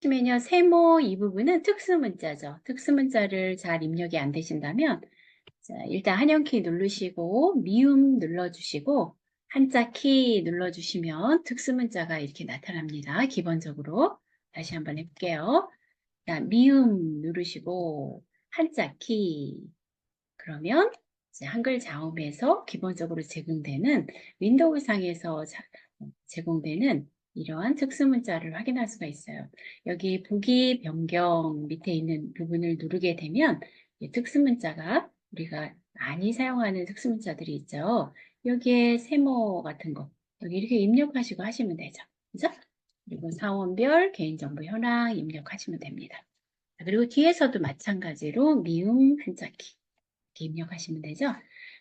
보시면요, 세모 이 부분은 특수문자죠. 특수문자를 잘 입력이 안 되신다면, 자, 일단 한영키 누르시고, 미음 눌러주시고, 한자 키 눌러주시면 특수문자가 이렇게 나타납니다. 기본적으로. 다시 한번 해볼게요. 자, 미음 누르시고, 한자 키. 그러면 이제 한글 자음에서 기본적으로 제공되는 윈도우상에서 제공되는 이러한 특수문자를 확인할 수가 있어요. 여기 보기 변경 밑에 있는 부분을 누르게 되면 이 특수문자가 우리가 많이 사용하는 특수문자들이 있죠. 여기에 세모 같은 거 여기 이렇게 입력하시고 하시면 되죠. 그죠? 그리고 사원별 개인정보 현황 입력하시면 됩니다. 그리고 뒤에서도 마찬가지로 미음 한자키 입력하시면 되죠.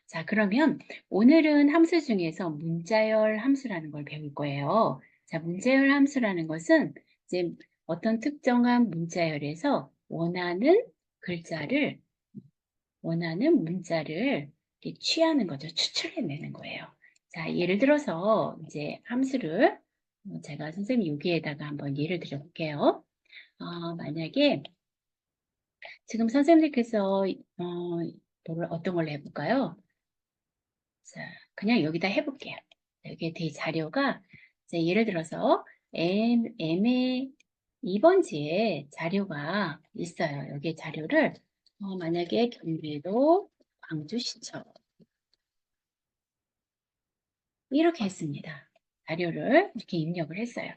자, 그러면 오늘은 함수 중에서 문자열 함수라는 걸 배울 거예요. 자, 문자열 함수라는 것은 이제 어떤 특정한 문자열에서 원하는 문자를 이렇게 취하는 거죠. 추출해내는 거예요. 자, 예를 들어서 이제 함수를 제가 선생님 여기에다가 한번 예를 들어볼게요. 만약에 지금 선생님께서 어떤 걸로 해볼까요? 자, 그냥 여기다 해볼게요. 여기에 대 자료가 이제 예를 들어서 M의 2번지에 자료가 있어요. 여기에 자료를 만약에 경기도 광주시청 이렇게 했습니다. 자료를 이렇게 입력을 했어요.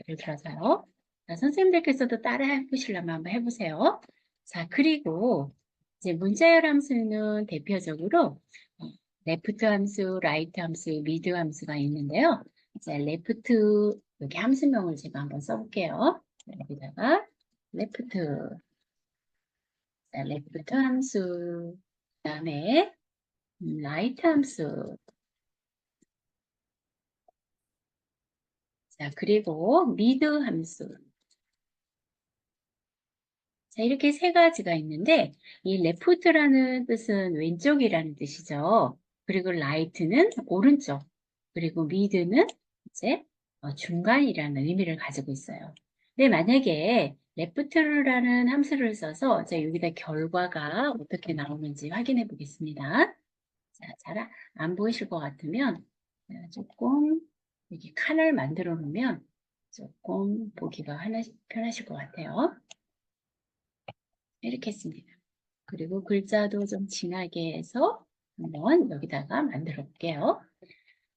예를 들어서요. 자, 선생님들께서도 따라 해보시려면 한번 해보세요. 자, 그리고 이제 문자열 함수는 대표적으로 레프트 함수, 라이트 함수, 미드 함수가 있는데요. 자, 레프트 여기 함수명을 제가 한번 써볼게요. 여기다가 레프트, 자, 레프트 함수, 그다음에 라이트 함수, 자, 그리고 미드 함수. 자, 이렇게 세 가지가 있는데, 이 left라는 뜻은 왼쪽이라는 뜻이죠. 그리고 right는 오른쪽, 그리고 mid는 이제 중간이라는 의미를 가지고 있어요. 근데 만약에 left라는 함수를 써서 자, 여기다 결과가 어떻게 나오는지 확인해 보겠습니다. 자, 잘 안 보이실 것 같으면 조금 여기 칸을 만들어 놓으면 조금 보기가 편하실 것 같아요. 이렇게 했습니다. 그리고 글자도 좀 진하게 해서 한번 여기다가 만들어 볼게요.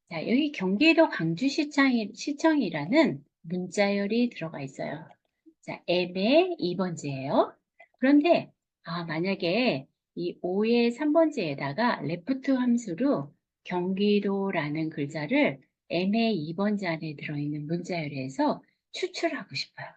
자, 여기 경기도 광주시청이라는 문자열이 들어가 있어요. 자, M의 2번지예요. 그런데 만약에 이 5의 3번지에다가 레프트 함수로 경기도라는 글자를 M의 2번지 안에 들어있는 문자열에서 추출하고 싶어요.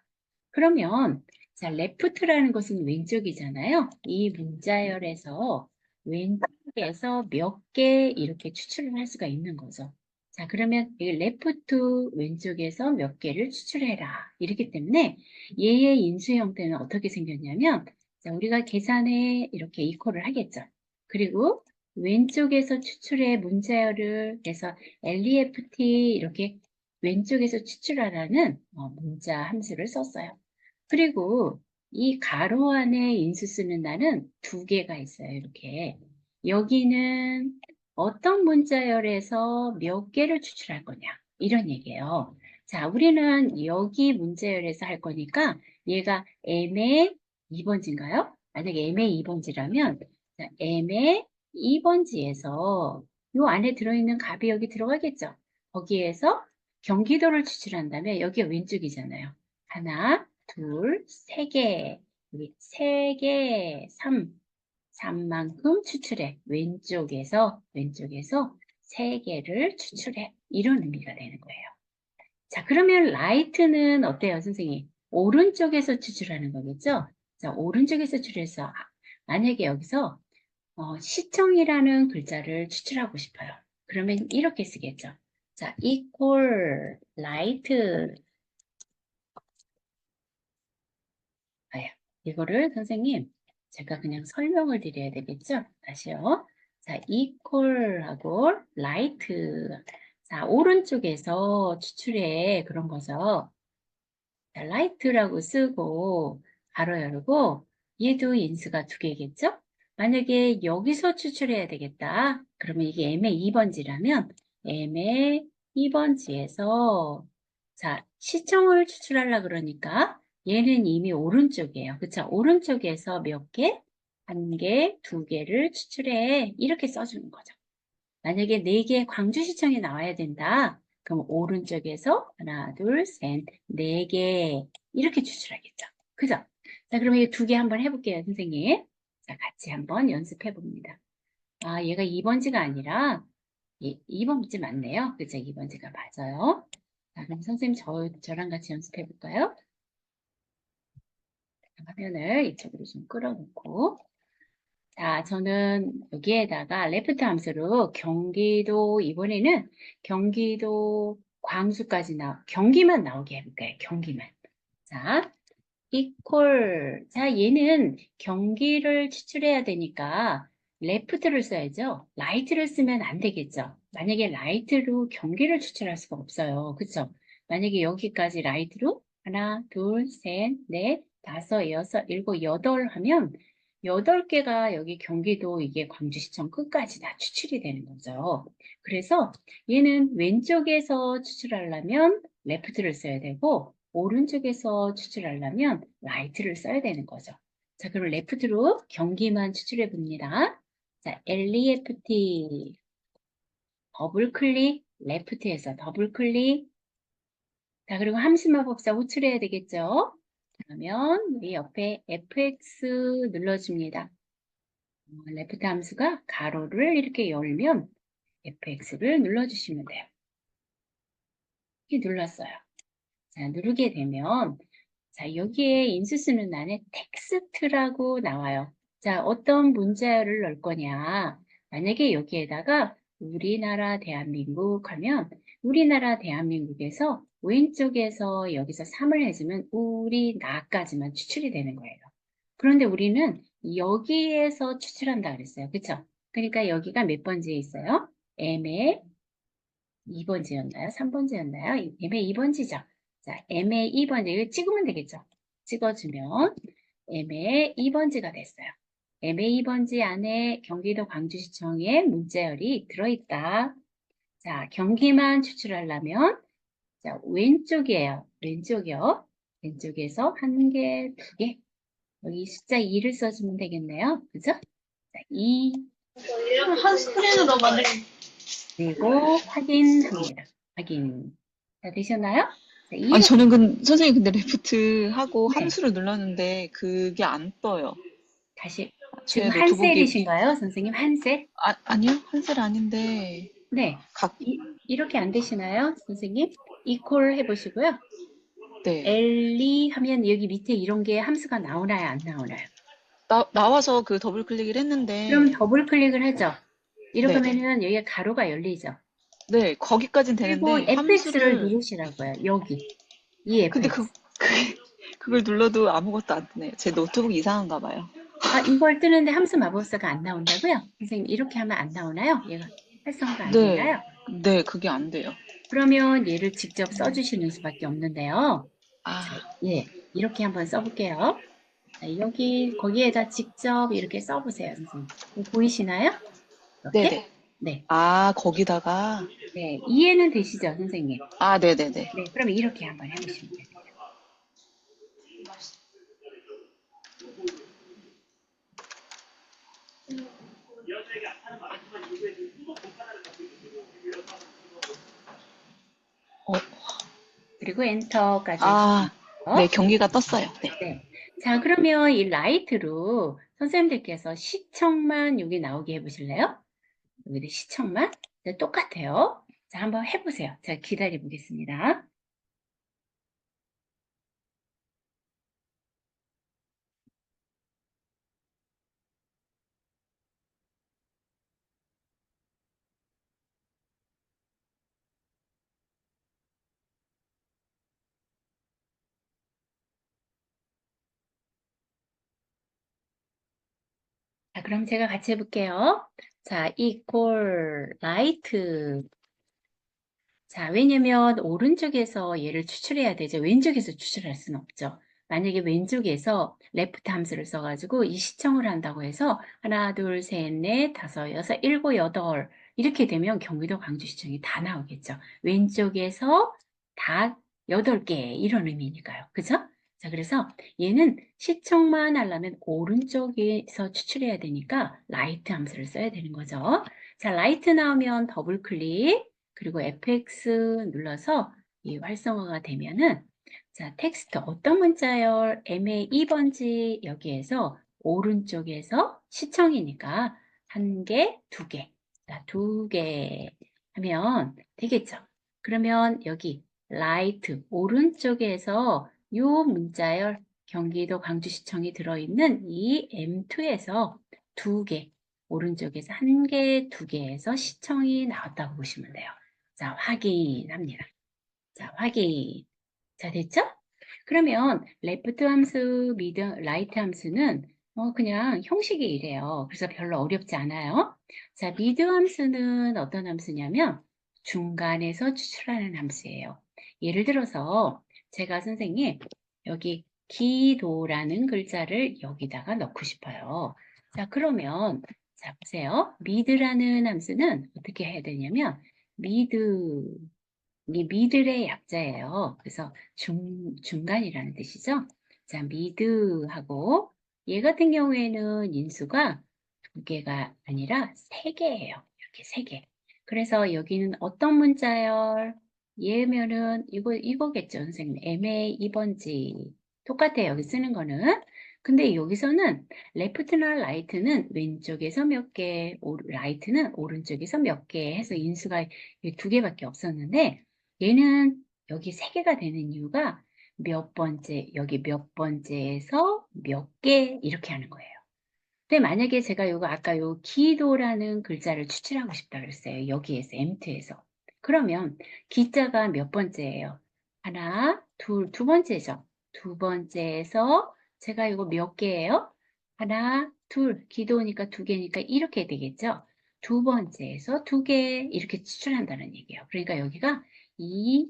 그러면 자, left라는 것은 왼쪽이잖아요. 이 문자열에서 왼쪽에서 몇 개 이렇게 추출을 할 수가 있는 거죠. 자, 그러면 이 left 왼쪽에서 몇 개를 추출해라. 이렇기 때문에 얘의 인수 형태는 어떻게 생겼냐면 자, 우리가 계산에 이렇게 이퀄을 하겠죠. 그리고 왼쪽에서 추출해 문자열을 그래서 left 이렇게 왼쪽에서 추출하라는 문자 함수를 썼어요. 그리고 이 가로 안에 인수 쓰는 날은 두 개가 있어요. 이렇게. 여기는 어떤 문자열에서 몇 개를 추출할 거냐. 이런 얘기예요. 자, 우리는 여기 문자열에서 할 거니까 얘가 M의 2번지인가요? 만약에 M의 2번지라면 M의 2번지에서 요 안에 들어있는 값이 여기 들어가겠죠. 거기에서 경기도를 추출한다면 여기가 왼쪽이잖아요. 하나, 둘, 세 개. 여기 세 개, 3만큼 추출해. 왼쪽에서 세 개를 추출해. 이런 의미가 되는 거예요. 자, 그러면 라이트는 어때요, 선생님? 오른쪽에서 추출하는 거겠죠? 자, 오른쪽에서 추출해서 만약에 여기서 시청이라는 글자를 추출하고 싶어요. 그러면 이렇게 쓰겠죠. 자, equal right 아야, 이거를 선생님, 제가 그냥 설명을 드려야 되겠죠? 다시요. 자, equal하고 right. 자, 오른쪽에서 추출해. 그런 거죠. 자, light라고 쓰고 가로 열고 얘도 인수가 두 개겠죠? 만약에 여기서 추출해야 되겠다. 그러면 이게 M의 2번지라면 M의 2번지에서 자, 시청을 추출하려고 그러니까 얘는 이미 오른쪽이에요. 그쵸? 오른쪽에서 몇 개? 한 개, 두 개를 추출해. 이렇게 써주는 거죠. 만약에 네 개의 광주시청이 나와야 된다. 그럼 오른쪽에서 하나, 둘, 셋, 네 개 이렇게 추출하겠죠. 그죠? 자, 그러면 이 두 개 한번 해볼게요, 선생님. 자, 같이 한번 연습해 봅니다. 아, 얘가 2번지가 아니라 2번지 맞네요. 그죠? 2번지가 맞아요. 자, 그럼 선생님 저랑 같이 연습해 볼까요? 화면을 이쪽으로 좀 끌어놓고 자, 저는 여기에다가 레프트 함수로 경기도, 이번에는 경기도 광주까지 경기만 나오게 해볼까요? 경기만. 자, equal. 자, 얘는 경기를 추출해야 되니까 left를 써야죠. right를 쓰면 안 되겠죠. 만약에 right로 경기를 추출할 수가 없어요. 그쵸? 만약에 여기까지 right로 하나, 둘, 셋, 넷, 다섯, 여섯, 일곱, 여덟 하면 여덟 개가 여기 경기도 이게 광주시청 끝까지 다 추출이 되는 거죠. 그래서 얘는 왼쪽에서 추출하려면 left를 써야 되고 오른쪽에서 추출하려면 right를 써야 되는 거죠. 자, 그럼 left로 경기만 추출해 봅니다. 자, left 더블 클릭, left에서 더블 클릭. 자, 그리고 함수마법사 호출해야 되겠죠? 그러면 이 옆에 fx 눌러줍니다. 레프트 함수가 가로를 이렇게 열면 fx를 눌러주시면 돼요. 이렇게 눌렀어요. 자, 누르게 되면 자, 여기에 인수 쓰는란에 텍스트라고 나와요. 자, 어떤 문자를 넣을 거냐. 만약에 여기에다가 우리나라 대한민국 하면 우리나라 대한민국에서 왼쪽에서 여기서 3을 해주면 우리나까지만 추출이 되는 거예요. 그런데 우리는 여기에서 추출한다 그랬어요. 그쵸? 그러니까 여기가 몇 번지에 있어요? M의 2번지였나요? 3번지였나요? M의 2번지죠. 자, M의 2번지, 이거 찍으면 되겠죠? 찍어주면 M의 2번지가 됐어요. M의 2번지 안에 경기도 광주시청에 문자열이 들어있다. 자, 경기만 추출하려면, 자, 왼쪽이에요. 왼쪽이요. 왼쪽에서 한 개, 두 개. 여기 숫자 2를 써주면 되겠네요. 그죠? 자, 2, 한 스크린으로 만들기. 그리고 확인합니다. 확인. 자, 되셨나요? 자, 아니, 이렇게. 저는 선생님 근데 레프트 하고 네. 함수를 눌렀는데 그게 안 떠요. 다시. 지금 제 노트북이, 한셀이신가요? 선생님, 한셀? 아니요? 한글 아닌데, 네. 각, 이렇게 안 되시나요? 선생님? 이퀄 해보시고요. 네. 엘리 하면 여기 밑에 이런 게 함수가 나오나요? 안 나오나요? 나와서 그 더블 클릭을 그럼 했는데, 더블 클릭을 하죠. 이렇게 네네. 하면은 여기가 가로가 열리죠. 네, 거기까진 그리고 되는데, FX를 함수를, 누르시라고요. 여기. 이 근데 FX. 그걸 눌러도 아무것도 안 뜨네요. 제 노트북 이상한가 봐요. 아, 이걸 뜨는데 함수 마법사가 안 나온다고요? 선생님, 이렇게 하면 안 나오나요? 얘가 활성화가 안 네, 되나요? 네, 그게 안 돼요. 그러면 얘를 직접 써주시는 수밖에 없는데요. 자, 아, 예, 이렇게 한번 써볼게요. 자, 여기, 거기에다 직접 이렇게 써보세요, 선생님. 보이시나요? 이렇게? 네네. 네, 아, 거기다가, 네. 이해는 되시죠, 선생님? 아, 네네네. 네, 그러면 이렇게 한번 해보시면 돼요. 어, 그리고 엔터까지 아, 네, 해주세요. 경기가 떴어요. 네. 네. 자, 그러면 이 라이트로 선생님들께서 시청만 여기 나오게 해보실래요? 여기 시청만? 네, 똑같아요. 자, 한번 해보세요. 자, 기다려 보겠습니다. 자, 그럼 제가 같이 해볼게요. 자, equal, light. 자, 왜냐면 오른쪽에서 얘를 추출해야 되죠. 왼쪽에서 추출할 수는 없죠. 만약에 왼쪽에서 레프트 함수를 써가지고 이 시청을 한다고 해서 하나, 둘, 셋, 넷, 다섯, 여섯, 일곱, 여덟 이렇게 되면 경기도 광주시청이 다 나오겠죠. 왼쪽에서 다 8개 이런 의미니까요. 그죠? 자, 그래서 얘는 시청만 하려면 오른쪽에서 추출해야 되니까 라이트 함수를 써야 되는 거죠. 자, 라이트 나오면 더블 클릭 그리고 FX 눌러서 이 활성화가 되면은 자, 텍스트 어떤 문자열 M의 2번지 여기에서 오른쪽에서 시청이니까 한 개, 두 개. 자, 두 개 하면 되겠죠. 그러면 여기 라이트 오른쪽에서 요 문자열 경기도 광주시청이 들어있는 이 M2에서 두 개, 오른쪽에서 한 개, 두 개에서 시청이 나왔다고 보시면 돼요. 자, 확인합니다. 자, 확인. 자, 됐죠? 그러면 레프트 함수, 미드, 라이트 함수는 그냥 형식이 이래요. 그래서 별로 어렵지 않아요. 자, 미드 함수는 어떤 함수냐면 중간에서 추출하는 함수예요. 예를 들어서 제가 선생님 여기 기도라는 글자를 여기다가 넣고 싶어요. 자, 그러면 자, 보세요. 미드라는 함수는 어떻게 해야 되냐면 미드 이 미들의 약자예요. 그래서 중간이라는 뜻이죠. 자, 미드하고 얘 같은 경우에는 인수가 두 개가 아니라 세 개예요. 이렇게 세 개. 그래서 여기는 어떤 문자열? 얘면은 이거겠죠, 선생님. MA 2번지. 똑같아요. 여기 쓰는 거는. 근데 여기서는 레프트나 라이트는 왼쪽에서 몇 개, 라이트는 오른쪽에서 몇 개 해서 인수가 두 개밖에 없었는데 얘는 여기 세 개가 되는 이유가 몇 번째, 여기 몇 번째에서 몇 개 이렇게 하는 거예요. 근데 만약에 제가 요거 아까 요 기도라는 글자를 추출하고 싶다 그랬어요. 여기에서 M2에서. 그러면 기자가 몇 번째예요? 하나, 둘, 두 번째죠. 두 번째에서 제가 이거 몇 개예요? 하나, 둘, 기도니까 두 개니까 이렇게 되겠죠. 두 번째에서 두 개 이렇게 추출한다는 얘기예요. 그러니까 여기가 2,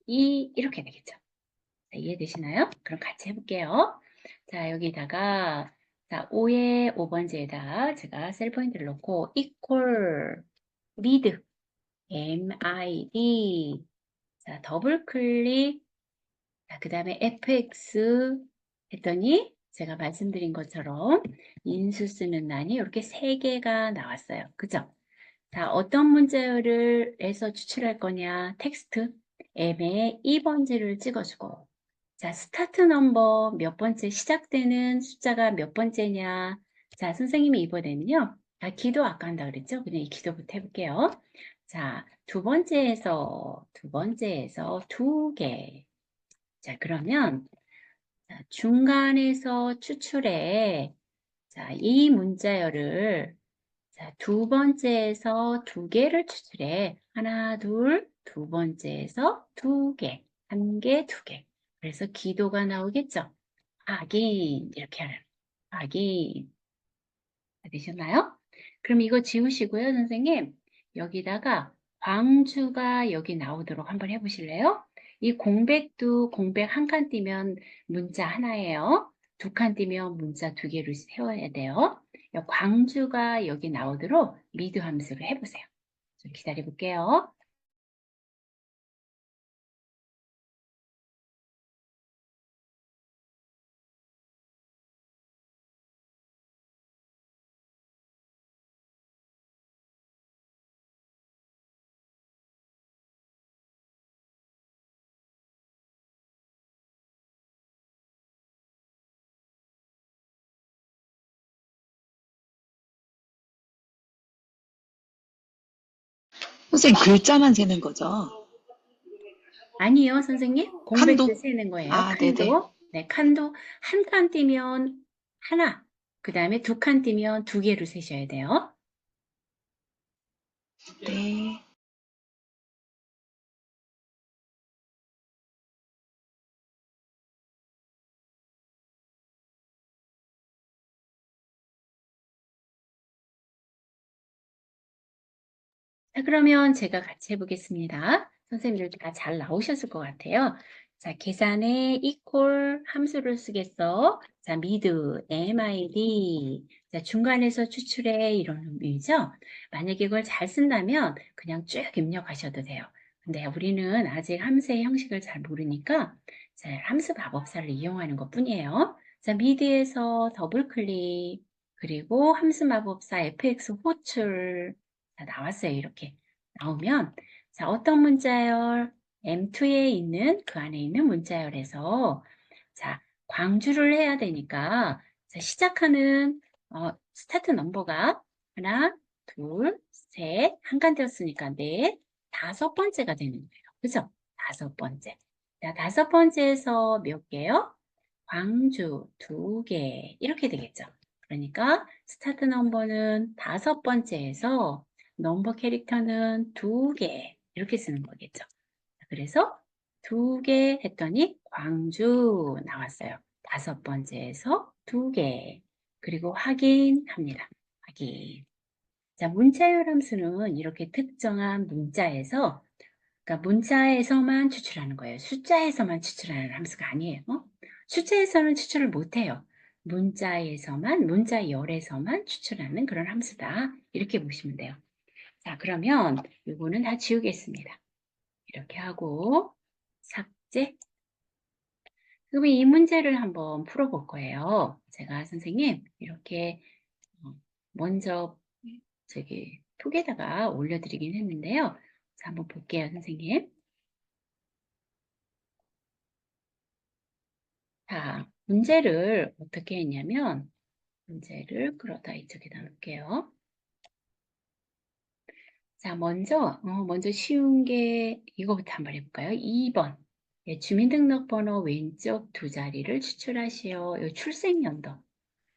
2 이렇게 되겠죠. 자, 이해되시나요? 그럼 같이 해볼게요. 자, 여기다가 자, 5의 5번지에다 제가 셀 포인트를 놓고 equal mid MID 자, 더블 클릭 자, 그 다음에 fx 했더니 제가 말씀드린 것처럼 인수 쓰는 란이 이렇게 세 개가 나왔어요. 그죠? 자, 어떤 문제를 해서 추출할 거냐? 텍스트 M의 2번지를 찍어주고 자, 스타트 넘버 몇 번째 시작되는 숫자가 몇 번째냐? 자, 선생님이 이번에는요. 아, 기도 아까 한다 그랬죠? 그냥 이 기도부터 해볼게요. 자, 두 번째에서 두 개. 자, 그러면 자, 중간에서 추출해. 자, 이 문자열을 자, 두 번째에서 두 개를 추출해. 하나, 둘, 두 번째에서 두 개. 한 개, 두 개. 그래서 기도가 나오겠죠? 확인. 이렇게 하는. 확인. 다 되셨나요? 그럼 이거 지우시고요, 선생님. 여기다가 광주가 여기 나오도록 한번 해보실래요? 이 공백도 공백 한 칸 띄면 문자 하나예요. 두 칸 띄면 문자 두 개를 세워야 돼요. 광주가 여기 나오도록 미드 함수를 해보세요. 좀 기다려 볼게요. 선생님, 글자만 세는 거죠? 아니요, 선생님. 공백도 칸도? 세는 거예요. 아, 네네. 칸도. 네, 칸도 한 칸 띄면 하나. 그 다음에 두 칸 띄면 두 개를 세셔야 돼요. 네. 자, 그러면 제가 같이 해보겠습니다. 선생님들 다 잘 나오셨을 것 같아요. 자, 계산에 equal 함수를 쓰겠어. 자, mid, mid. 자, 중간에서 추출해 이런 의미죠. 만약에 이걸 잘 쓴다면 그냥 쭉 입력하셔도 돼요. 근데 우리는 아직 함수의 형식을 잘 모르니까 자, 함수 마법사를 이용하는 것 뿐이에요. 자, mid에서 더블 클릭, 그리고 함수 마법사 fx 호출. 자, 나왔어요. 이렇게 나오면 자, 어떤 문자열? M2에 있는 그 안에 있는 문자열에서 자, 광주를 해야 되니까 자, 시작하는 스타트 넘버가 하나, 둘, 셋, 한 칸 띄었으니까 넷, 다섯 번째가 되는 거예요. 그죠? 다섯 번째. 자, 다섯 번째에서 몇 개요? 광주 두 개. 이렇게 되겠죠. 그러니까 스타트 넘버는 다섯 번째에서 넘버 캐릭터는 두 개. 이렇게 쓰는 거겠죠. 그래서 두 개 했더니 광주 나왔어요. 다섯 번째에서 두 개. 그리고 확인합니다. 확인. 자, 문자열 함수는 이렇게 특정한 문자에서, 그러니까 문자에서만 추출하는 거예요. 숫자에서만 추출하는 함수가 아니에요. 숫자에서는 추출을 못해요. 문자에서만, 문자열에서만 추출하는 그런 함수다. 이렇게 보시면 돼요. 자, 그러면 이거는 다 지우겠습니다. 이렇게 하고 삭제. 그러면 이 문제를 한번 풀어볼 거예요. 제가 선생님 이렇게 먼저 저기 톡에다가 올려드리긴 했는데요. 자, 한번 볼게요, 선생님. 자, 문제를 어떻게 했냐면 문제를 끌어다 이쪽에다 놓을게요. 자, 먼저 쉬운 게 이거부터 한번 해볼까요? 2번. 예, 주민등록번호 왼쪽 두 자리를 추출하시오. 이 출생연도.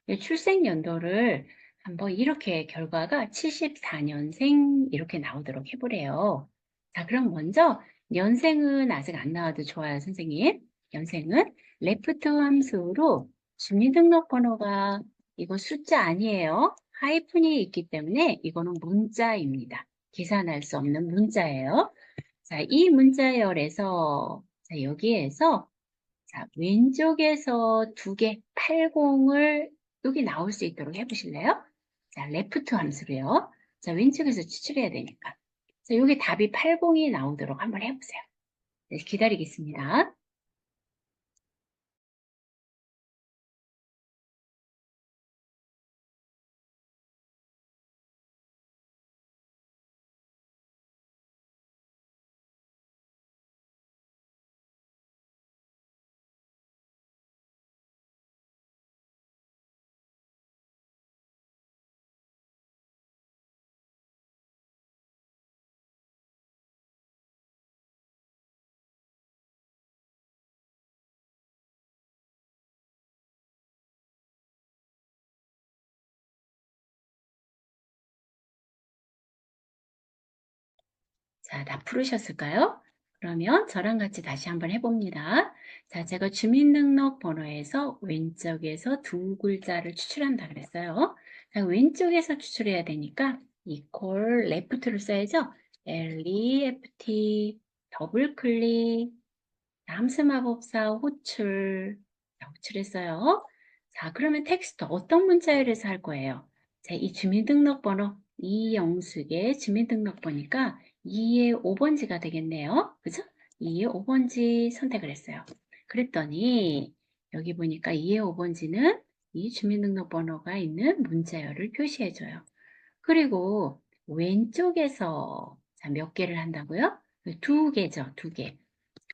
이 출생연도를 한번 이렇게 결과가 74년생 이렇게 나오도록 해보래요. 자, 그럼 먼저 연생은 아직 안 나와도 좋아요, 선생님. 연생은 레프트 함수로 주민등록번호가 이거 숫자 아니에요. 하이픈이 있기 때문에 이거는 문자입니다. 계산할 수 없는 문자예요. 자, 이 문자열에서 자, 여기에서 자, 왼쪽에서 두 개, 80을 여기 나올 수 있도록 해보실래요? 자, 레프트 함수로요. 자, 왼쪽에서 추출해야 되니까. 자, 여기 답이 80이 나오도록 한번 해보세요. 네, 기다리겠습니다. 자, 다 풀으셨을까요? 그러면 저랑 같이 다시 한번 해봅니다. 자, 제가 주민등록번호에서 왼쪽에서 두 글자를 추출한다 그랬어요. 자, 왼쪽에서 추출해야 되니까 equal left를 써야죠. left 더블 클릭 함수 마법사 호출. 자, 호출했어요. 자, 그러면 텍스트 어떤 문자열에서 할 거예요? 자, 이 주민등록번호 이영숙의 주민등록번호니까 2의 5번지가 되겠네요. 그죠? 2의 5번지 선택을 했어요. 그랬더니 여기 보니까 2의 5번지는 이 주민등록번호가 있는 문자열을 표시해줘요. 그리고 왼쪽에서 자, 몇 개를 한다고요? 두 개죠, 두 개.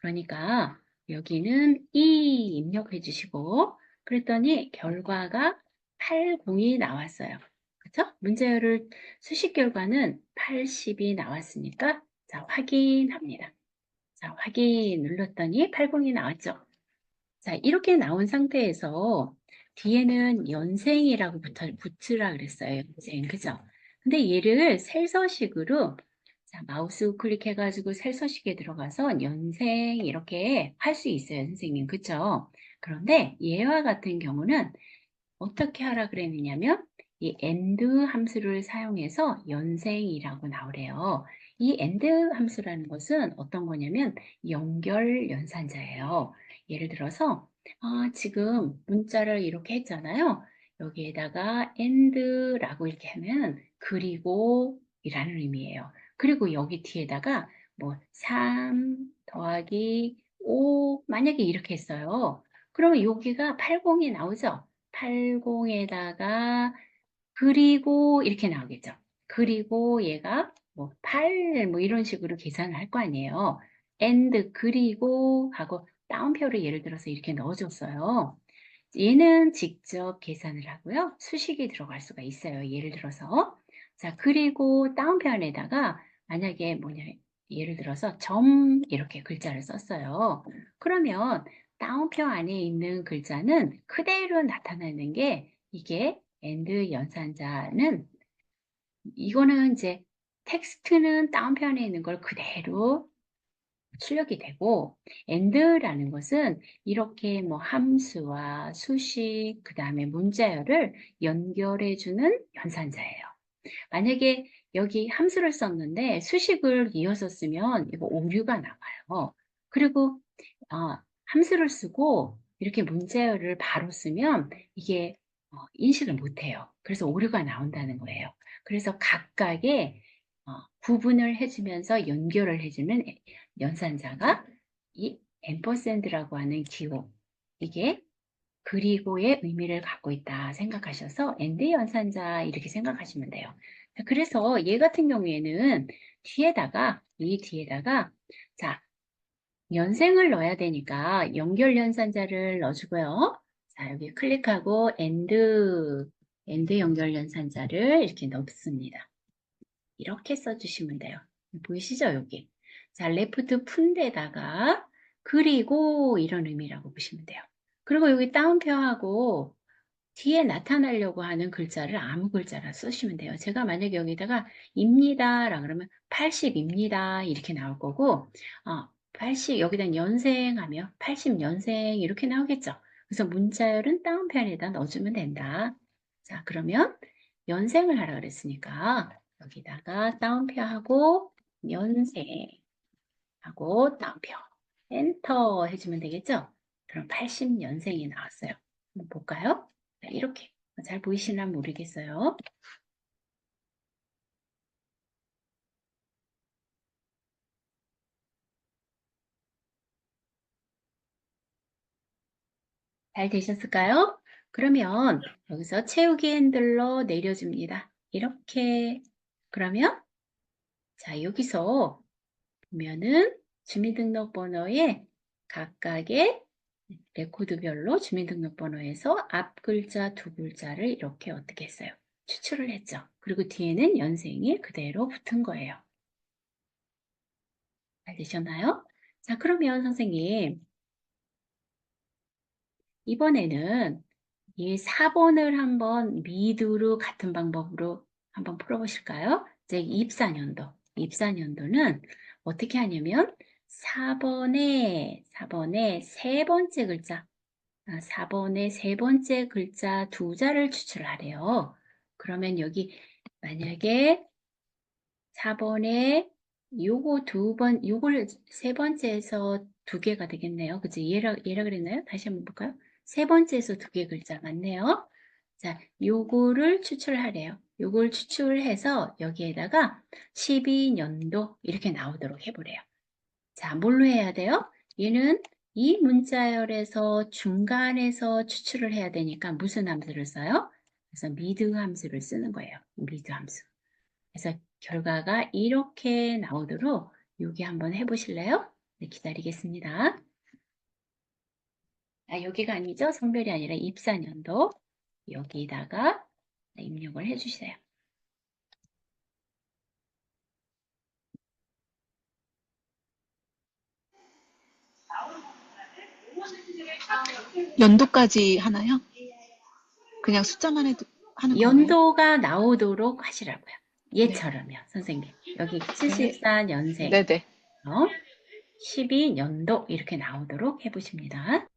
그러니까 여기는 2 입력해 주시고 그랬더니 결과가 80이 나왔어요. 그렇죠? 문제를 수식 결과는 80이 나왔으니까 자, 확인합니다. 자, 확인 눌렀더니 80이 나왔죠. 자, 이렇게 나온 상태에서 뒤에는 연생이라고 붙으라 그랬어요. 연생, 그죠? 근데 얘를 셀서식으로 자, 마우스 클릭해가지고 셀서식에 들어가서 연생 이렇게 할 수 있어요, 선생님. 그죠? 그런데 얘와 같은 경우는 어떻게 하라 그랬느냐면 이 and 함수를 사용해서 연생이라고 나오래요. 이 and 함수라는 것은 어떤 거냐면 연결 연산자예요. 예를 들어서 지금 문자를 이렇게 했잖아요. 여기에다가 and라고 이렇게 하면 그리고 이라는 의미예요. 그리고 여기 뒤에다가 뭐 3 더하기 5 만약에 이렇게 했어요. 그러면 여기가 80이 나오죠. 80에다가 그리고 이렇게 나오겠죠. 그리고 얘가 뭐 8, 뭐 이런 식으로 계산을 할 거 아니에요. and 그리고 하고 따옴표를 예를 들어서 이렇게 넣어줬어요. 얘는 직접 계산을 하고요. 수식이 들어갈 수가 있어요. 예를 들어서 자 그리고 따옴표 안에다가 만약에 뭐냐 예를 들어서 점 이렇게 글자를 썼어요. 그러면 따옴표 안에 있는 글자는 그대로 나타나는 게 이게 and 연산자는 이거는 이제 텍스트는 따옴표 안에 있는 걸 그대로 출력이 되고 and라는 것은 이렇게 뭐 함수와 수식 그 다음에 문자열을 연결해 주는 연산자예요. 만약에 여기 함수를 썼는데 수식을 이어서 쓰면 이거 오류가 나와요. 그리고 함수를 쓰고 이렇게 문자열을 바로 쓰면 이게 인식을 못해요. 그래서 오류가 나온다는 거예요. 그래서 각각의 구분을 해주면서 연결을 해주는 연산자가 이 앰퍼샌드라고 하는 기호 이게 그리고의 의미를 갖고 있다 생각하셔서 and 연산자 이렇게 생각하시면 돼요. 그래서 얘 같은 경우에는 이 뒤에다가 자 연생을 넣어야 되니까 연결 연산자를 넣어주고요. 자 여기 클릭하고 and 연결 연산자를 이렇게 넣습니다. 이렇게 써주시면 돼요. 보이시죠 여기? 자 레프트 푼 데다가 그리고 이런 의미라고 보시면 돼요. 그리고 여기 따옴표하고 뒤에 나타나려고 하는 글자를 아무 글자나 쓰시면 돼요. 제가 만약에 여기다가 입니다 라 그러면 80입니다 이렇게 나올 거고 80 여기다 연생하면 80년생 이렇게 나오겠죠. 그래서 문자열은 따옴편에다 넣어주면 된다. 자 그러면 연생을 하라 그랬으니까 여기다가 따옴표하고 연생하고 따옴표 엔터 해주면 되겠죠. 그럼 80년생이 나왔어요. 한번 볼까요? 자, 이렇게 잘 보이시나 모르겠어요. 잘 되셨을까요? 그러면 여기서 채우기 핸들러 내려줍니다. 이렇게 그러면 자 여기서 보면은 주민등록번호에 각각의 레코드별로 주민등록번호에서 앞 글자 두 글자를 이렇게 어떻게 했어요? 추출을 했죠. 그리고 뒤에는 연생이 그대로 붙은 거예요. 잘 되셨나요? 자, 그러면 선생님, 이번에는 이 4번을 한번 미두로 같은 방법으로 한번 풀어보실까요? 이제 입사년도는 어떻게 하냐면 4번에 세 번째 글자, 4번에 세 번째 글자 두 자를 추출하래요. 그러면 여기 만약에 4번에 요걸 세 번째에서 두 개가 되겠네요. 그치? 얘라 그랬나요? 다시 한번 볼까요? 세 번째에서 두 개 글자 맞네요. 자, 요거를 추출하래요. 요걸 추출해서 여기에다가 12년도 이렇게 나오도록 해보래요. 자, 뭘로 해야 돼요? 얘는 이 문자열에서 중간에서 추출을 해야 되니까 무슨 함수를 써요? 그래서 미드 함수를 쓰는 거예요. 미드 함수. 그래서 결과가 이렇게 나오도록 여기 한번 해보실래요? 네, 기다리겠습니다. 여기가 아니죠? 성별이 아니라 입사년도. 여기다가 입력을 해주세요. 연도까지 하나요? 그냥 숫자만 해도 하는 건가요? 연도가 나오도록 하시라고요. 얘처럼요, 선생님. 여기 74년생, 네네. 12년도 이렇게 나오도록 해보십니다.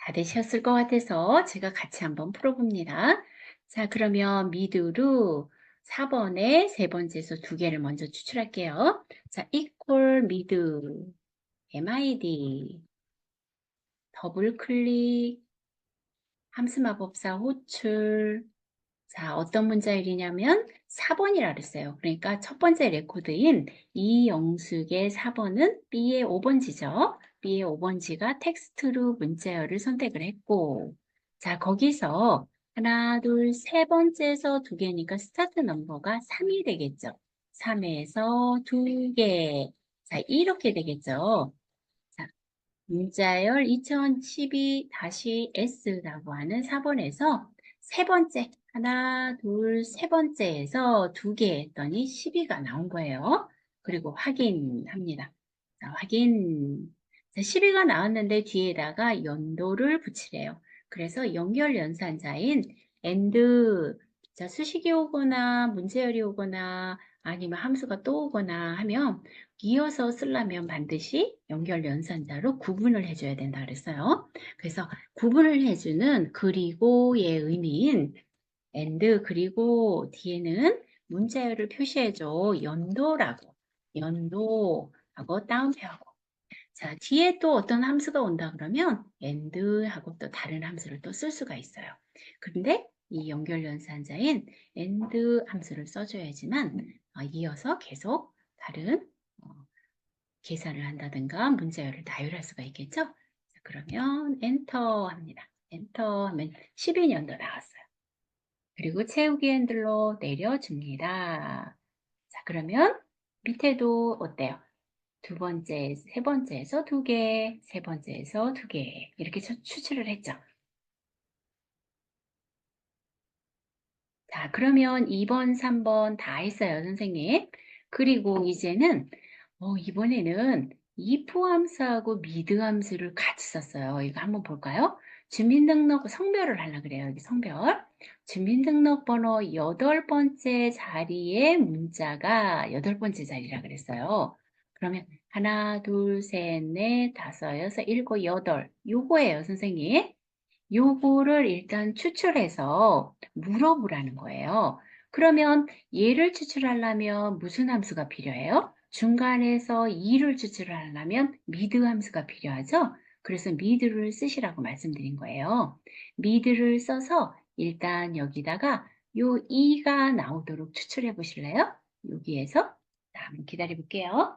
다 되셨을 것 같아서 제가 같이 한번 풀어봅니다. 자, 그러면 미드로 4번에 세 번째에서 두 개를 먼저 추출할게요. 자, equal 미드, MID, 더블 클릭, 함수 마법사 호출. 자, 어떤 문자열이냐면 4번이라 그랬어요. 그러니까 첫 번째 레코드인 이영숙의 4번은 B의 5번지죠. B의 5번지가 텍스트로 문자열을 선택을 했고, 자, 거기서 하나, 둘, 세 번째에서 두 개니까 스타트 넘버가 3이 되겠죠. 3에서 두 개. 자, 이렇게 되겠죠. 자, 문자열 2012-S라고 하는 4번에서 세 번째, 하나, 둘, 세 번째에서 두 개 했더니 12가 나온 거예요. 그리고 확인합니다. 자, 확인. 자, 12가 나왔는데 뒤에다가 연도를 붙이래요. 그래서 연결 연산자인 AND, 자, 수식이 오거나 문제열이 오거나 아니면 함수가 또 오거나 하면 이어서 쓰려면 반드시 연결 연산자로 구분을 해줘야 된다 그랬어요. 그래서 구분을 해주는 그리고의 의미인 and 그리고 뒤에는 문자열을 표시해줘 연도라고 연도하고 따옴표하고 자 뒤에 또 어떤 함수가 온다 그러면 and하고 또 다른 함수를 또 쓸 수가 있어요. 그런데 이 연결 연산자인 and 함수를 써줘야지만 이어서 계속 다른 계산을 한다든가 문자열을 나열할 수가 있겠죠? 자, 그러면 엔터 합니다. 엔터 하면 12년도 나왔어요. 그리고 채우기 핸들로 내려줍니다. 자, 그러면 밑에도 어때요? 두 번째, 세 번째에서 두 개, 세 번째에서 두 개. 이렇게 추출을 했죠. 자, 그러면 2번, 3번 다 했어요, 선생님. 그리고 이제는, 이번에는 if 함수하고 mid 함수를 같이 썼어요. 이거 한번 볼까요? 주민등록 성별을 하려고 그래요. 여기 성별. 주민등록번호 여덟 번째 자리에 문자가 여덟 번째 자리라 그랬어요. 그러면 하나, 둘, 셋, 넷, 다섯, 여섯, 일곱, 여덟. 요거예요, 선생님. 요거를 일단 추출해서 물어보라는 거예요. 그러면 얘를 추출하려면 무슨 함수가 필요해요? 중간에서 2를 추출하려면 미드 함수가 필요하죠? 그래서 미드를 쓰시라고 말씀드린 거예요. 미드를 써서 일단 여기다가 요 2가 나오도록 추출해 보실래요? 여기에서 자, 한번 기다려 볼게요.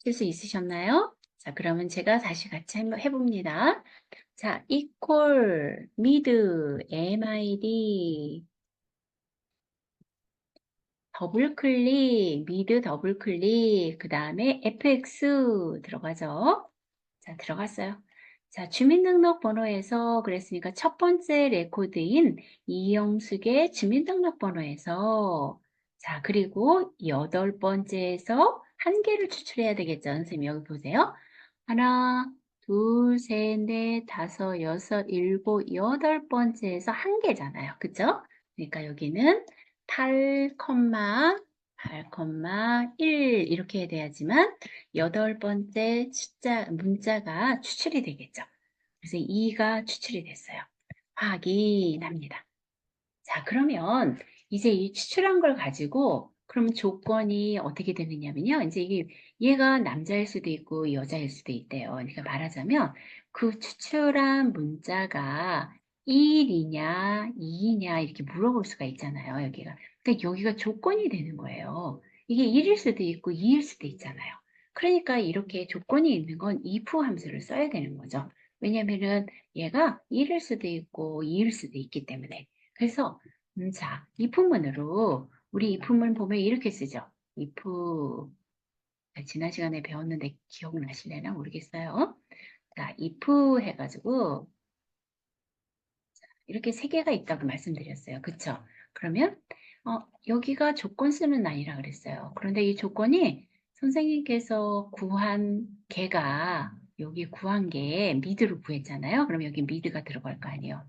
실수 있으셨나요? 자, 그러면 제가 다시 같이 한번 해봅니다. 자, equal, mid, mid, 더블 클릭, mid 더블 클릭, 그 다음에 fx 들어가죠. 자, 들어갔어요. 자, 주민등록번호에서 그랬으니까 첫 번째 레코드인 이영숙의 주민등록번호에서 자, 그리고 여덟 번째에서 한 개를 추출해야 되겠죠. 선생님 여기 보세요. 하나, 둘, 셋, 넷, 다섯, 여섯, 일곱, 여덟 번째에서 한 개잖아요. 그죠? 그러니까 여기는 8, 8,1 이렇게 돼야지만 여덟 번째 문자가 추출이 되겠죠. 그래서 2가 추출이 됐어요. 확인합니다. 자, 그러면 이제 이 추출한 걸 가지고 그럼 조건이 어떻게 되느냐면요. 이제 이게 얘가 남자일 수도 있고 여자일 수도 있대요. 그러니까 말하자면 그 추출한 문자가 1이냐, 2이냐 이렇게 물어볼 수가 있잖아요. 여기가. 그러니까 여기가 조건이 되는 거예요. 이게 1일 수도 있고 2일 수도 있잖아요. 그러니까 이렇게 조건이 있는 건 if 함수를 써야 되는 거죠. 왜냐면은 얘가 1일 수도 있고 2일 수도 있기 때문에. 그래서 자, if문으로 우리 if문 보면 이렇게 쓰죠. if 지난 시간에 배웠는데 기억나실래나 모르겠어요. 자, if 해가지고 이렇게 세 개가 있다고 말씀드렸어요. 그쵸? 그러면 여기가 조건 쓰는 아니라 그랬어요. 그런데 이 조건이 선생님께서 구한 개가 여기 구한 게 미드로 구했잖아요. 그럼 여기 미드가 들어갈 거 아니에요.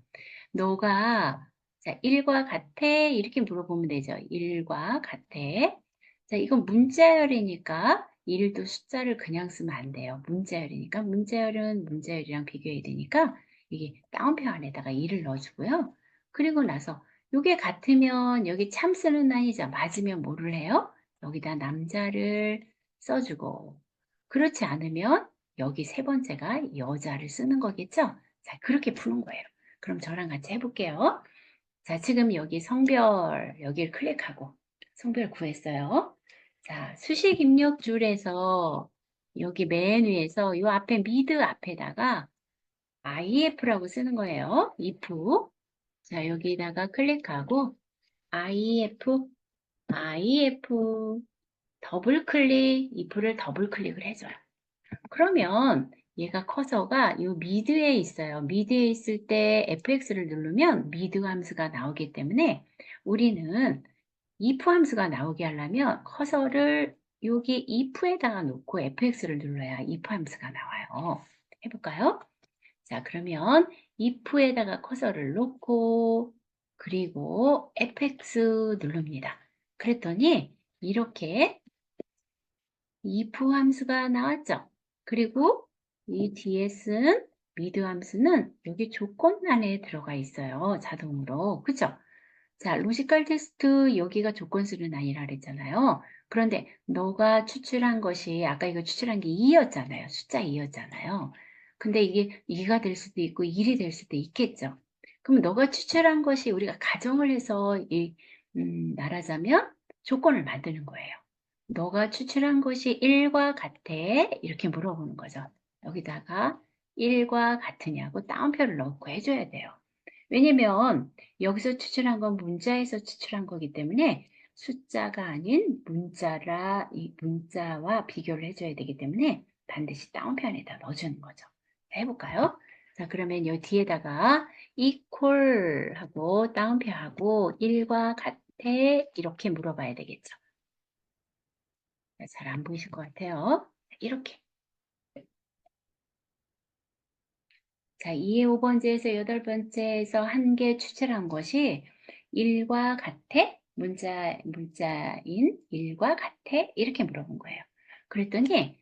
너가 자, 1과 같아? 이렇게 물어보면 되죠. 1과 같아. 자, 이건 문자열이니까 1도 숫자를 그냥 쓰면 안 돼요. 문자열이니까 문자열은 문자열이랑 비교해야 되니까 이게 따옴표 안에다가 1을 넣어주고요. 그리고 나서 이게 같으면 여기 참 쓰는 난이죠. 맞으면 뭐를 해요? 여기다 남자를 써주고 그렇지 않으면 여기 세 번째가 여자를 쓰는 거겠죠? 자, 그렇게 푸는 거예요. 그럼 저랑 같이 해볼게요. 자, 지금 여기 성별, 여기를 클릭하고 성별 구했어요. 자, 수식 입력 줄에서 여기 맨 위에서 이 앞에 미드 앞에다가 if라고 쓰는 거예요. if. 자, 여기다가 클릭하고 if 더블 클릭, if를 더블 클릭을 해줘요. 그러면 얘가 커서가 이 미드에 있어요. 미드에 있을 때 fx를 누르면 미드 함수가 나오기 때문에 우리는 if 함수가 나오게 하려면 커서를 여기 if에다가 놓고 fx를 눌러야 if 함수가 나와요. 해볼까요? 자, 그러면 if에다가 커서를 놓고 그리고 fx 누릅니다. 그랬더니 이렇게 if 함수가 나왔죠. 그리고 이 ds는 미드 함수는 여기 조건 안에 들어가 있어요. 자동으로. 그죠? 자, 로지컬 테스트 여기가 조건수는 아니라 그랬잖아요. 그런데 너가 추출한 것이 아까 이거 추출한 게 2였잖아요. 숫자 2였잖아요. 근데 이게 2가 될 수도 있고 1이 될 수도 있겠죠. 그럼 너가 추출한 것이 우리가 가정을 해서 말하자면 조건을 만드는 거예요. 너가 추출한 것이 1과 같아? 이렇게 물어보는 거죠. 여기다가 1과 같으냐고 따옴표를 넣고 해줘야 돼요. 왜냐면 여기서 추출한 건 문자에서 추출한 거기 때문에 숫자가 아닌 이 문자와 비교를 해줘야 되기 때문에 반드시 따옴표 안에다 넣어주는 거죠. 해볼까요? 자, 그러면 여기 뒤에다가 equal 하고 따옴표하고 1과 같아 이렇게 물어봐야 되겠죠. 잘 안 보이실 것 같아요. 이렇게. 자, 2의 5번째에서 8번째에서 한 개 추출한 것이 1과 같아? 문자인 1과 같아? 이렇게 물어본 거예요. 그랬더니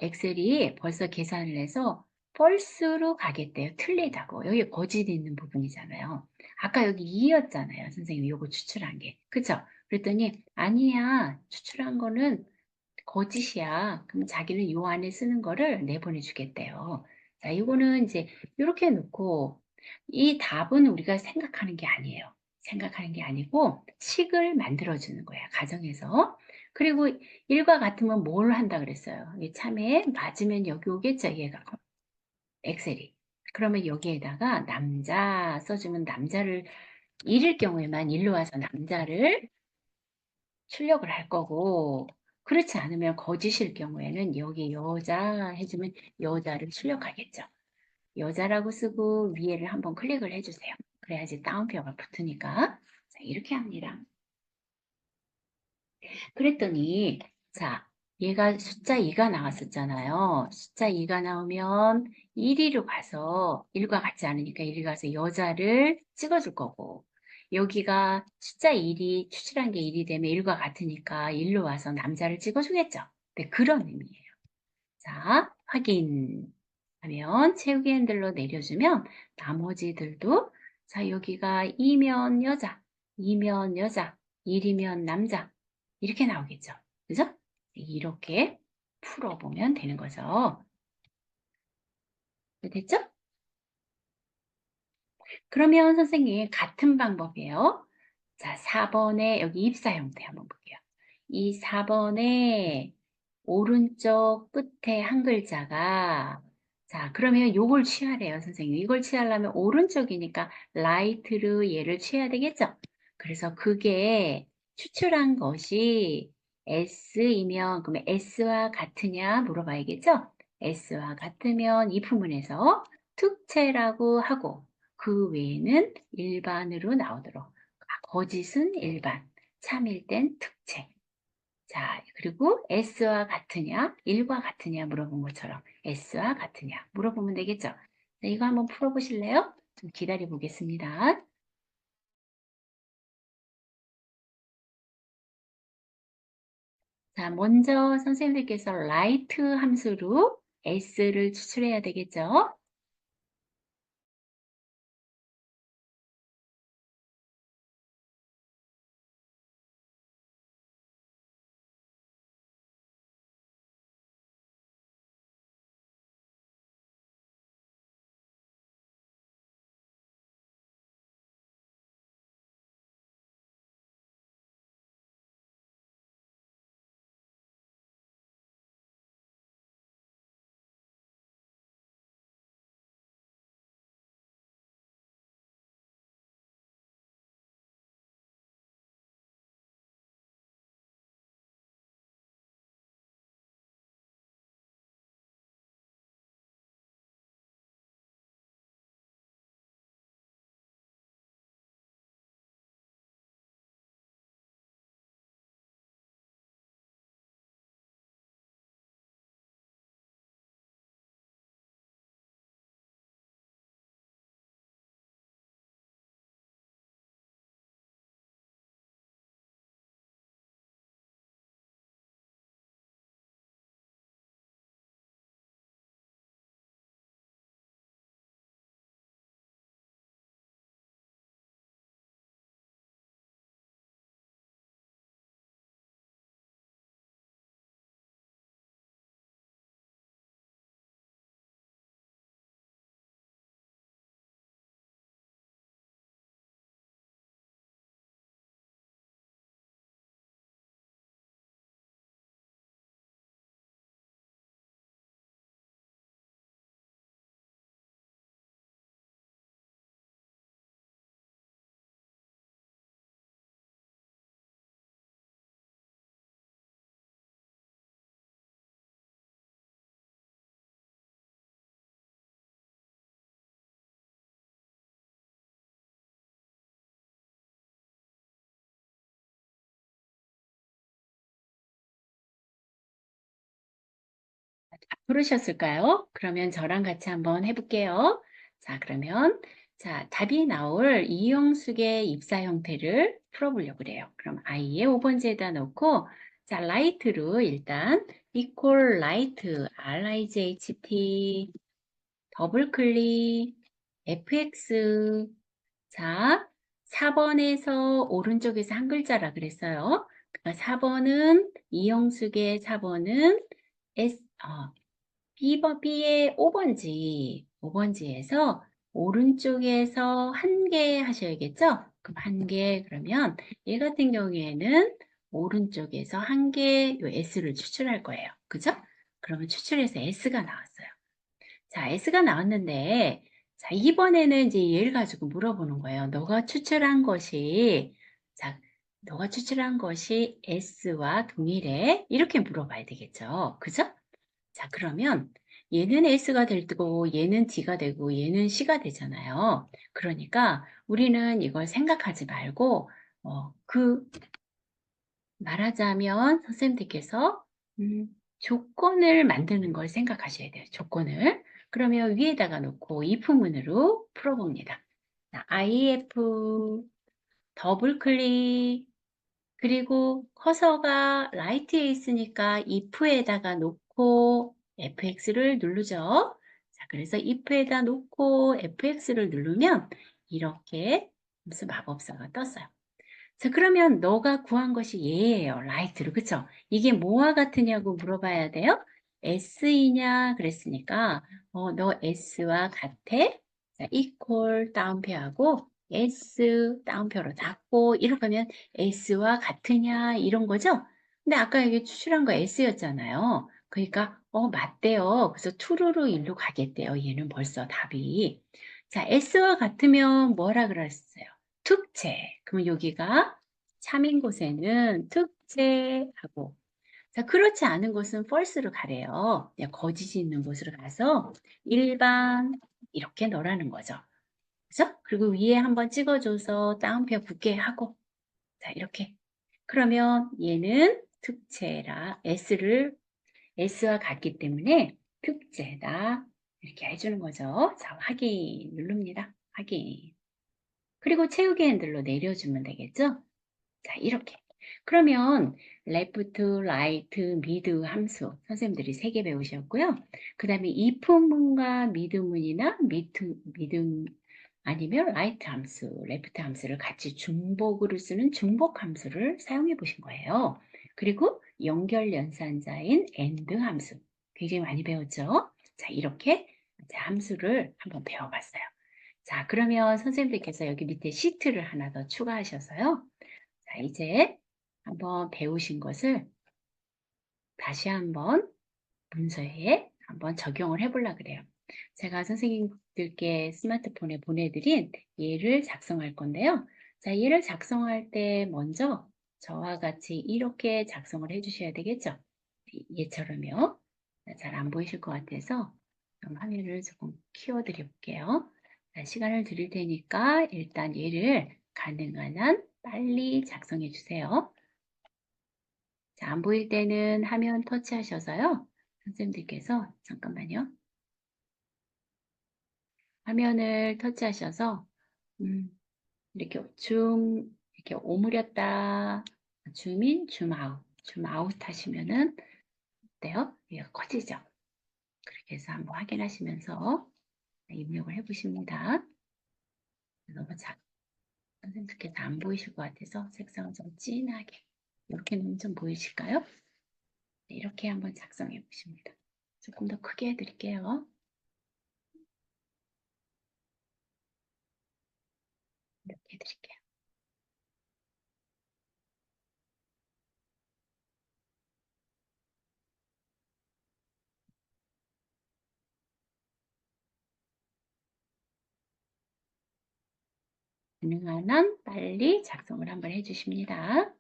엑셀이 벌써 계산을 해서 false로 가겠대요. 틀리다고. 여기 거짓 있는 부분이잖아요. 아까 여기 2였잖아요. 선생님 요거 추출한 게. 그쵸? 그랬더니 아니야. 추출한 거는 거짓이야. 그럼 자기는 요 안에 쓰는 거를 내보내 주겠대요. 자, 이거는 이제 이렇게 놓고 이 답은 우리가 생각하는 게 아니에요. 생각하는 게 아니고 식을 만들어 주는 거야. 가정에서. 그리고 일과 같으면 뭘 한다 그랬어요. 이 참에 맞으면 여기 오겠죠. 얘가 엑셀이. 그러면 여기에다가 남자 써주면 남자를 잃을 경우에만 일로 와서 남자를 출력을 할 거고 그렇지 않으면 거짓일 경우에는 여기 여자 해주면 여자를 출력하겠죠. 여자라고 쓰고 위에를 한번 클릭을 해주세요. 그래야지 따옴표가 붙으니까 자, 이렇게 합니다. 그랬더니 자 얘가 숫자 2가 나왔었잖아요. 숫자 2가 나오면 1위로 가서 1과 같지 않으니까 1위 가서 여자를 찍어줄 거고 여기가 숫자 1이 추출한 게 1이 되면 1과 같으니까 1로 와서 남자를 찍어주겠죠. 네, 그런 의미예요. 자, 확인하면 채우기 핸들로 내려주면 나머지들도 자, 여기가 2면 여자, 2면 여자, 1이면 남자 이렇게 나오겠죠. 그죠? 이렇게 풀어보면 되는 거죠. 네, 됐죠? 그러면 선생님 같은 방법이에요. 자, 4번에 여기 입사 형태 한번 볼게요. 이 4번에 오른쪽 끝에 한 글자가 자, 그러면 요걸 취하래요, 선생님. 이걸 취하려면 오른쪽이니까 라이트로 얘를 취해야 되겠죠? 그래서 그게 추출한 것이 S이면 그러면 S와 같으냐 물어봐야겠죠? S와 같으면 이 부분에서 특채라고 하고 그 외에는 일반으로 나오도록 거짓은 일반, 참일 땐 특채. 자, 그리고 S와 같으냐, 1과 같으냐 물어본 것처럼 S와 같으냐 물어보면 되겠죠? 네, 이거 한번 풀어보실래요? 좀 기다려 보겠습니다. 자, 먼저 선생님들께서 라이트 함수로 S를 추출해야 되겠죠? 부르셨을까요? 그러면 저랑 같이 한번 해볼게요. 자, 그러면 자, 답이 나올 이형숙의 입사 형태를 풀어보려고 그래요. 그럼 i의 5번지에다 놓고 자, light로 일단 equal light, R-I-G-H-T, 더블 클릭, fx. 자, 4번에서 오른쪽에서 한 글자라 그랬어요. 그러니까 4번은 이형숙의 4번은 S, B의 5번지에서 오른쪽에서 한 개 하셔야겠죠? 그럼 한 개, 그러면 얘 같은 경우에는 오른쪽에서 한 개, 요 S를 추출할 거예요. 그죠? 그러면 추출해서 S가 나왔어요. 자, S가 나왔는데, 자, 이번에는 이제 얘를 가지고 물어보는 거예요. 자, 너가 추출한 것이 S와 동일해? 이렇게 물어봐야 되겠죠? 그죠? 자, 그러면 얘는 S가 될 거고 얘는 D가 되고 얘는 C가 되잖아요. 그러니까 우리는 이걸 생각하지 말고 그 말하자면 선생님들께서 조건을 만드는 걸 생각하셔야 돼요. 조건을. 그러면 위에다가 놓고 if문으로 풀어봅니다. 자, if 더블 클릭 그리고 커서가 라이트에 있으니까 if에다가 놓고 fx를 누르죠. 자, 그래서 if에다 놓고 fx를 누르면 이렇게 무슨 마법사가 떴어요. 자, 그러면 너가 구한 것이 얘예요. 라이트로. 그쵸? 이게 뭐와 같으냐고 물어봐야 돼요. S이냐 그랬으니까 너 S와 같아? 자, equal 따옴표하고 S 따옴표로 닫고 이렇게 하면 S와 같으냐 이런 거죠? 근데 아까 여기 추출한 거 S였잖아요. 그러니까 맞대요. 그래서 true로 일로 가겠대요. 얘는 벌써 답이. 자, S와 같으면 뭐라 그랬어요? 특채. 그럼 여기가 참인 곳에는 특채하고. 자, 그렇지 않은 곳은 false로 가래요. 그냥 거짓이 있는 곳으로 가서 일반 이렇게 넣으라는 거죠. 그죠? 그리고 위에 한번 찍어줘서 따옴표 붙게 하고 자, 이렇게. 그러면 얘는 특채라 S와 같기 때문에 특채다. 이렇게 해주는 거죠. 자, 확인 누릅니다. 확인. 그리고 채우기 핸들로 내려주면 되겠죠? 자, 이렇게. 그러면 left, right, mid 함수 선생님들이 3개 배우셨고요. 그 다음에 if문과 mid문이나 mid 아니면 right 함수, left 함수를 같이 중복으로 쓰는 중복 함수를 사용해 보신 거예요. 그리고 연결 연산자인 and 함수 굉장히 많이 배웠죠? 자, 이렇게 함수를 한번 배워봤어요. 자, 그러면 선생님들께서 여기 밑에 시트를 하나 더 추가하셔서요. 자, 이제 한번 배우신 것을 다시 한번 문서에 한번 적용을 해보려고 그래요. 제가 선생님들께 스마트폰에 보내드린 얘를 작성할 건데요. 자, 얘를 작성할 때 먼저 저와 같이 이렇게 작성을 해주셔야 되겠죠. 얘처럼요. 잘 안 보이실 것 같아서 화면을 조금 키워드려 볼게요. 자, 시간을 드릴 테니까 일단 얘를 가능한 한 빨리 작성해 주세요. 자, 안 보일 때는 화면 터치하셔서요. 선생님들께서 잠깐만요. 화면을 터치하셔서 이렇게 이렇게 오므렸다 줌인, 줌아웃, 줌아웃 하시면은 어때요? 얘가 커지죠? 그렇게 해서 한번 확인하시면서 입력을 해보십니다. 너무 선생님들께서 안 보이실 것 같아서 색상을 좀 진하게 이렇게는 좀 보이실까요? 네, 이렇게 한번 작성해 보십니다. 조금 더 크게 해드릴게요. 이렇게 해드릴게요. 가능한 한 빨리 작성을 한번 해주십니다.